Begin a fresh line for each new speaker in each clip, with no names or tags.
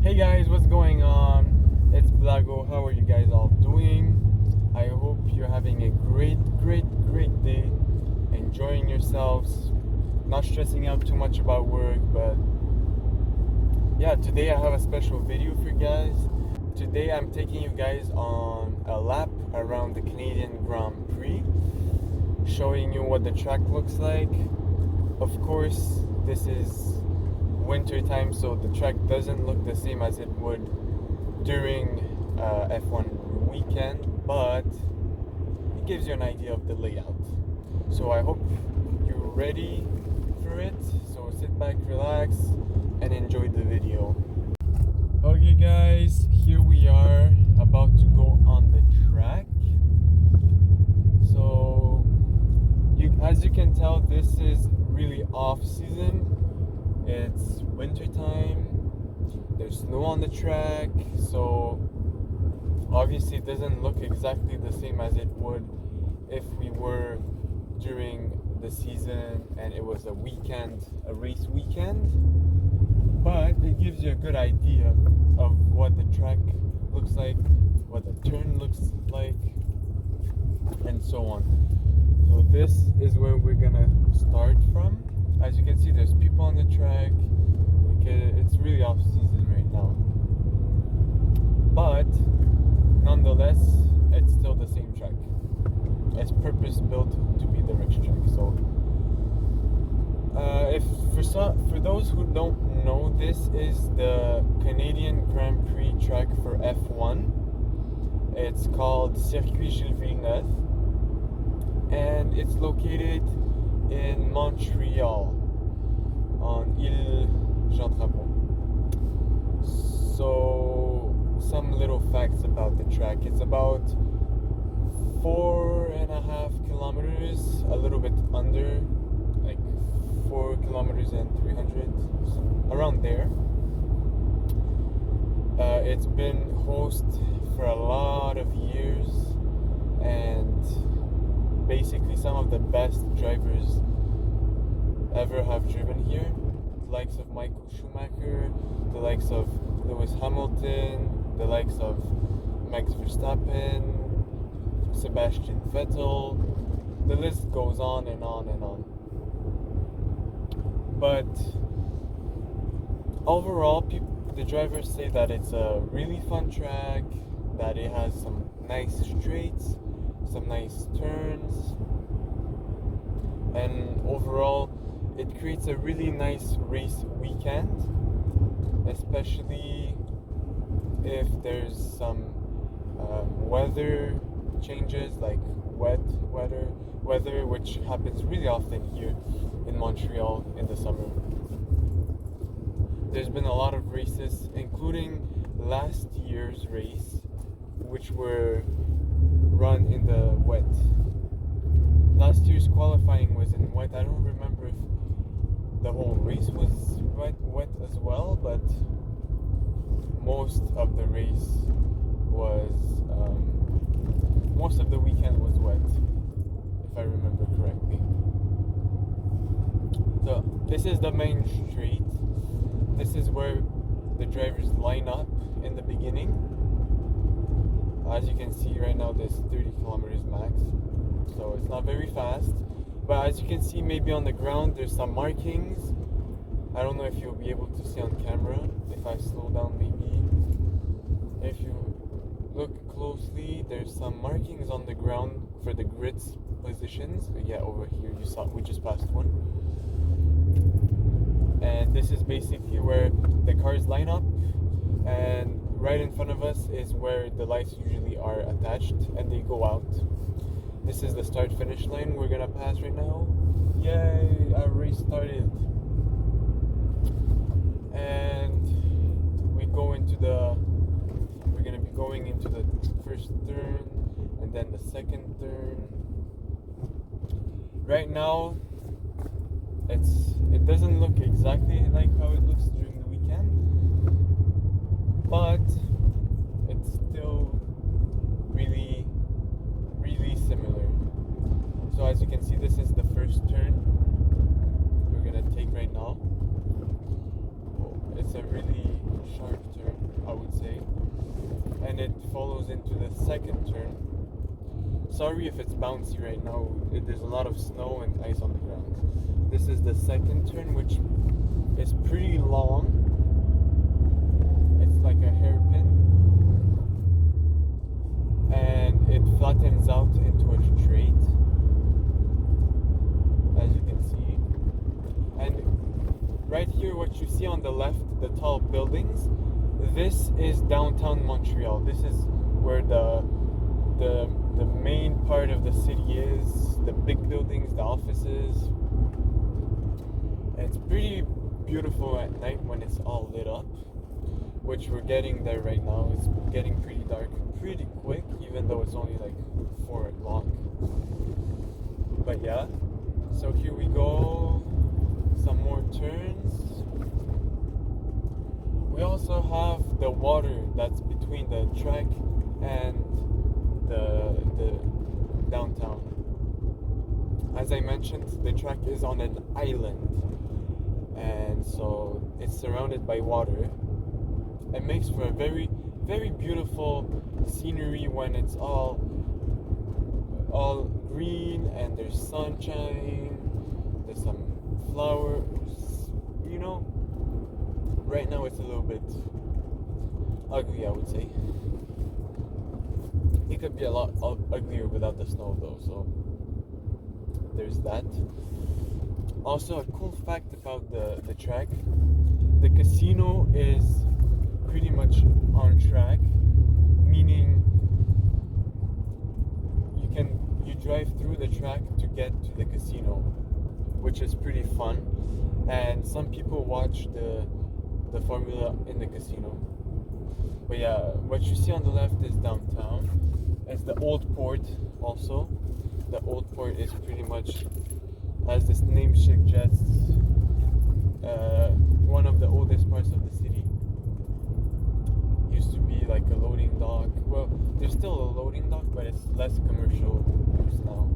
Hey guys, what's going on? It's Blago. How are you guys all doing? I hope you're having a great day, enjoying yourselves, not stressing out too much about work. But yeah, today I have a special video for you guys. Today I'm taking you guys on a lap around the Canadian Grand Prix, showing you what the track looks like. Of course, this is winter time, so the track doesn't look the same as it would during F1 weekend, but it gives you an idea of the layout. So I hope you're ready for it. So sit back, relax, and enjoy the video. Okay guys, here we are about to go on the track. So as you can tell, this is really off season. It's winter time, there's snow on the track, so obviously it doesn't look exactly the same as it would if we were during the season and it was a race weekend. But it gives you a good idea of what the track looks like, what the turn looks like, and so on. So this is where we're gonna start from. As you can see, there's people on the track. It's really off season right now, but nonetheless, it's still the same track. It's purpose built to be the race track. So, for those who don't know, this is the Canadian Grand Prix track for F1. It's called Circuit Gilles Villeneuve, and it's located in Montreal on Île Jean Drapeau. So some little facts about the track. It's about 4.5 kilometers, a little bit under, like 4 kilometers and 300, around there. It's been host for a lot of years, and basically some of the best drivers ever have driven here. The likes of Michael Schumacher, the likes of Lewis Hamilton, the likes of Max Verstappen, Sebastian Vettel. The list goes on and on and on. But overall, the drivers say that it's a really fun track, that it has some nice straights, some nice turns, and overall it creates a really nice race weekend, especially if there's some weather changes, like wet weather, which happens really often here in Montreal in the summer. There's been a lot of races, including last year's race, which were run in the wet. Last year's qualifying was in wet. I don't remember if the whole race was wet as well, but most of the race was most of the weekend was wet, if I remember correctly. So this is the main street. This is where the drivers line up in the beginning. As you can see right now, there's 30 kilometers max, so it's not very fast. But as you can see, maybe on the ground there's some markings. I don't know if you'll be able to see on camera if I slow down. Maybe if you look closely, there's some markings on the ground for the grids positions. Yeah, over here we just passed one. And this is basically where the cars line up, and right in front of us is where the lights usually are attached and they go out. This is the start-finish line we're gonna pass right now. Yay, our race started. And we're gonna be going into the first turn and then the second turn. Right now, it doesn't look exactly like how it looks during the weekend, but it's still really similar. So as you can see, this is the first turn we're gonna take right now. It's a really sharp turn. and it follows into the second turn. Sorry if it's bouncy right now. There's a lot of snow and ice on the ground. This is the second turn, which is pretty long. It's like a hairpin, and it flattens out into a straight, as you can see. And right here, what you see on the left, the tall buildings, this is downtown Montreal. This is where the main part of the city is, the big buildings, the offices. It's pretty beautiful at night when it's all lit up, which we're getting there right now. It's getting pretty dark pretty quick, even though it's only like 4 o'clock. But yeah, so here we go, some more turns. We also have the water that's between the track and the downtown. As I mentioned, the track is on an island, and so it's surrounded by water. It makes for a very, very beautiful scenery when it's all green and there's sunshine, there's some flowers, you know. Right now it's a little bit ugly, I would say. It could be a lot uglier without the snow though, so there's that. Also, a cool fact about the track, the casino is pretty much on track, meaning you drive through the track to get to the casino, which is pretty fun. And some people watch the formula in the casino. But yeah, what you see on the left is downtown. It's the old port also. The old port is pretty much, as this name suggests, one of the oldest parts of the city. Used to be like a loading dock. Well, there's still a loading dock, but it's less commercial use now.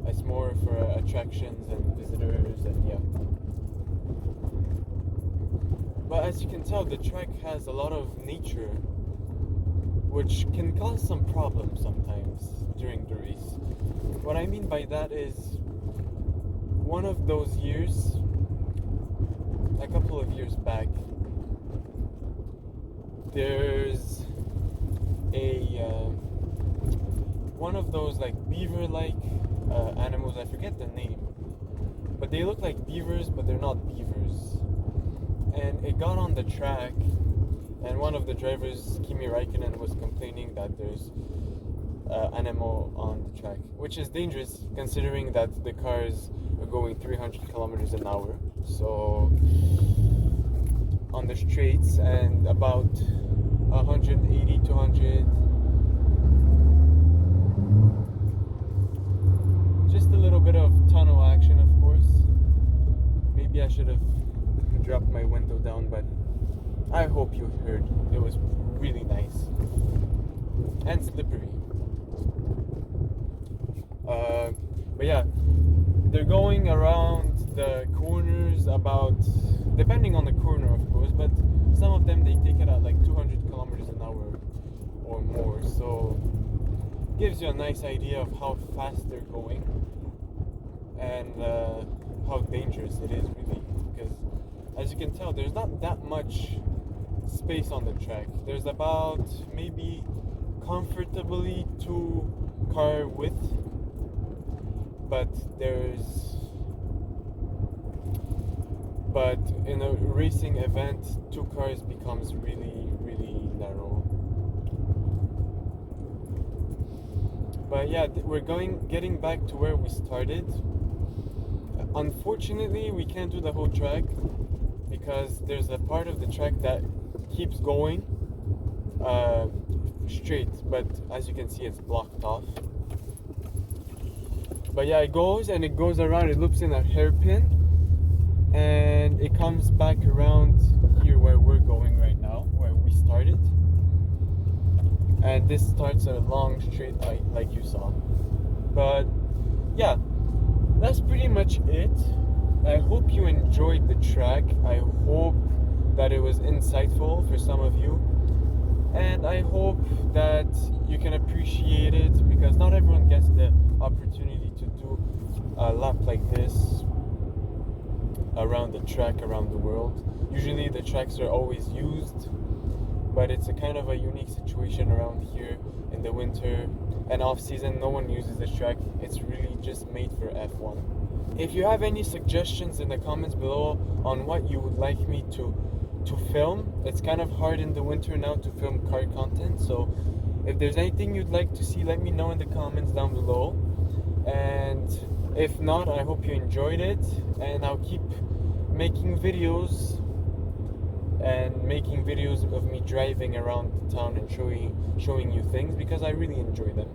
It's more for attractions and visitors, and yeah. But as you can tell, the track has a lot of nature, which can cause some problems sometimes during the race. What I mean by that is, one of those years, a couple of years back, there's one of those like beaver-like animals. I forget the name, but they look like beavers, but they're not beavers. And it got on the track, and one of the drivers, Kimi Räikkönen, was complaining that there's animal on the track, which is dangerous considering that the cars are going 300 kilometers an hour. So on the straights, and about 180, 200. Just a little bit of tunnel action, of course. Maybe I should have dropped my window down, but I hope you heard. It was really nice and slippery. But yeah, they're going around the corners about, depending on the corner of course, but some of them they take it at like 200 kilometers an hour or more, so gives you a nice idea of how fast they're going and how dangerous it is really, because as you can tell, there's not that much space on the track. There's about maybe comfortably 2 car width, but in a racing event, 2 cars becomes really, really narrow. But yeah, we're getting back to where we started. Unfortunately, we can't do the whole track because there's a part of the track that keeps going straight, but as you can see, it's blocked off. But yeah, it goes around, it loops in a hairpin, and it comes back around here where we're going right now, where we started. And this starts a long straight like you saw. But yeah, that's pretty much it. I hope you enjoyed the track. I hope that it was insightful for some of you. and I hope that you can appreciate it, because not everyone gets the opportunity to do a lap like this around the track around the world. Usually the tracks are always used, but it's a kind of a unique situation around here in the winter and off season. No one uses this track. It's really just made for F1. If you have any suggestions in the comments below on what you would like me to film, it's kind of hard in the winter now to film car content, so if there's anything you'd like to see, let me know in the comments down below. And if not, I hope you enjoyed it, and I'll keep making videos of me driving around the town and showing you things, because I really enjoy them.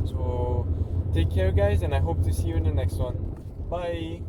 So take care, guys, and I hope to see you in the next one. Bye.